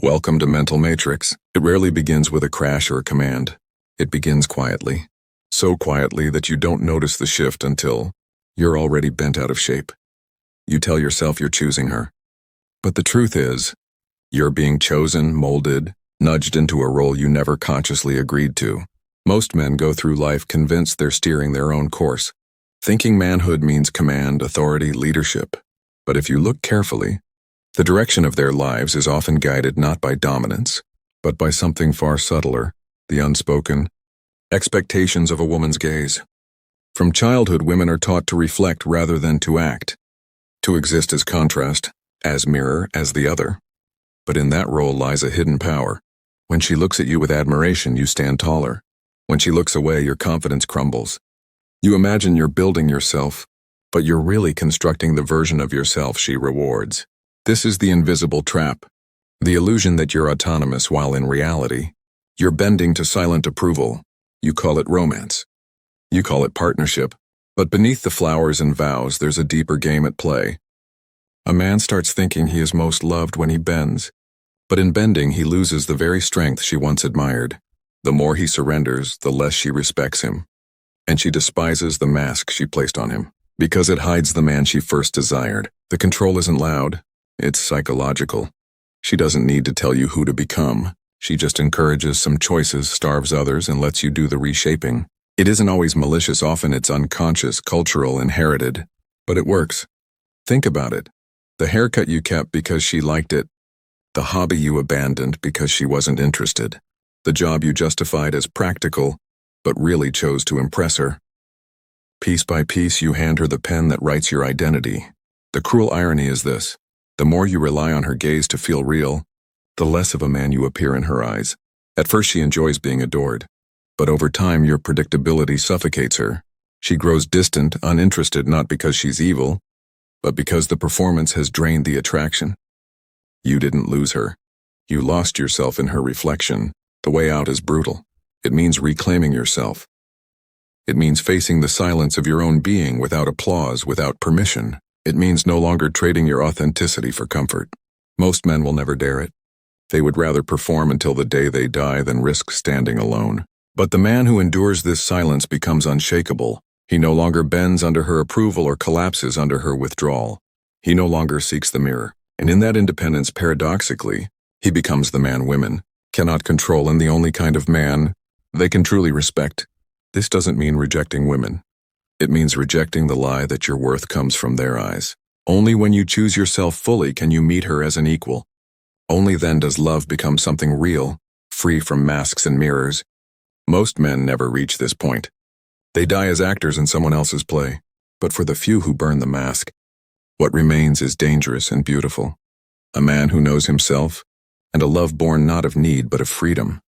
Welcome to Mental Matrix. It rarely begins with a crash or a command. It begins quietly. So quietly that you don't notice the shift until you're already bent out of shape. You tell yourself you're choosing her. But the truth is, you're being chosen, molded, nudged into a role you never consciously agreed to. Most men go through life convinced they're steering their own course, thinking manhood means command, authority, leadership. But if you look carefully, the direction of their lives is often guided not by dominance, but by something far subtler, the unspoken expectations of a woman's gaze. From childhood, women are taught to reflect rather than to act, to exist as contrast, as mirror, as the other. But in that role lies a hidden power. When she looks at you with admiration, you stand taller. When she looks away, your confidence crumbles. You imagine you're building yourself, but you're really constructing the version of yourself she rewards. This is the invisible trap, the illusion that you're autonomous while in reality, you're bending to silent approval. You call it romance. You call it partnership. But beneath the flowers and vows, there's a deeper game at play. A man starts thinking he is most loved when he bends, but in bending he loses the very strength she once admired. The more he surrenders, the less she respects him, and she despises the mask she placed on him, because it hides the man she first desired. The control isn't loud. It's psychological. She doesn't need to tell you who to become. She just encourages some choices, starves others, and lets you do the reshaping. It isn't always malicious, often it's unconscious, cultural, inherited. But it works. Think about it. The haircut you kept because she liked it. The hobby you abandoned because she wasn't interested. The job you justified as practical, but really chose to impress her. Piece by piece, you hand her the pen that writes your identity. The cruel irony is this. The more you rely on her gaze to feel real, the less of a man you appear in her eyes. At first she enjoys being adored, but over time your predictability suffocates her. She grows distant, uninterested, not because she's evil, but because the performance has drained the attraction. You didn't lose her. You lost yourself in her reflection. The way out is brutal. It means reclaiming yourself. It means facing the silence of your own being without applause, without permission. It means no longer trading your authenticity for comfort. Most men will never dare it. They would rather perform until the day they die than risk standing alone. But the man who endures this silence becomes unshakable. He no longer bends under her approval or collapses under her withdrawal. He no longer seeks the mirror. And in that independence, paradoxically, he becomes the man women cannot control and the only kind of man they can truly respect. This doesn't mean rejecting women. It means rejecting the lie that your worth comes from their eyes. Only when you choose yourself fully can you meet her as an equal. Only then does love become something real, free from masks and mirrors. Most men never reach this point. They die as actors in someone else's play. But for the few who burn the mask, what remains is dangerous and beautiful. A man who knows himself, and a love born not of need but of freedom.